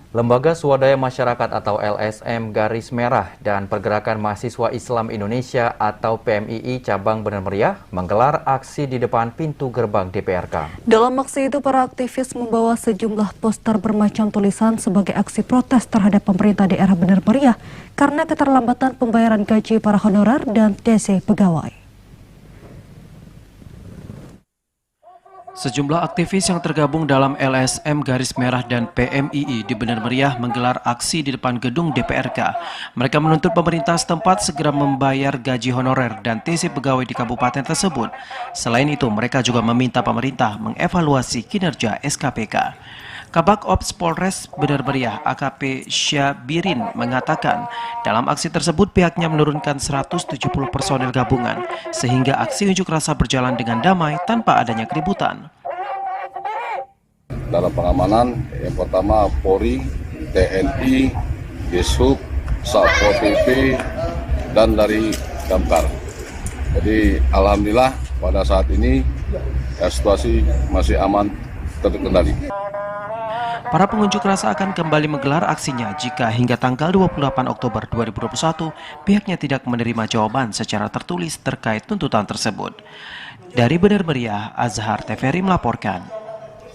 Lembaga Swadaya Masyarakat atau LSM Garis Merah dan Pergerakan Mahasiswa Islam Indonesia atau PMII Cabang Bener Meriah menggelar aksi di depan pintu gerbang DPRK. Dalam aksi itu, para aktivis membawa sejumlah poster bermacam tulisan sebagai aksi protes terhadap pemerintah daerah Bener Meriah karena keterlambatan pembayaran gaji para honorer dan TC pegawai. Sejumlah aktivis yang tergabung dalam LSM Garis Merah dan PMII di Bener Meriah menggelar aksi di depan gedung DPRK. Mereka menuntut pemerintah setempat segera membayar gaji honorer dan TC pegawai di kabupaten tersebut. Selain itu, mereka juga meminta pemerintah mengevaluasi kinerja SKPK. Kabak Ops Polres Bener Meriah AKP Syabirin mengatakan dalam aksi tersebut pihaknya menurunkan 170 personel gabungan sehingga aksi unjuk rasa berjalan dengan damai tanpa adanya keributan. Dalam pengamanan yang pertama Polri, TNI, Dishub, Satpol PP, dan dari Damkar. Jadi alhamdulillah pada saat ini situasi masih aman, terkendali. Para pengunjuk rasa akan kembali menggelar aksinya jika hingga tanggal 28 Oktober 2021 pihaknya tidak menerima jawaban secara tertulis terkait tuntutan tersebut. Dari Bener Meriah, Azhar Teferi melaporkan.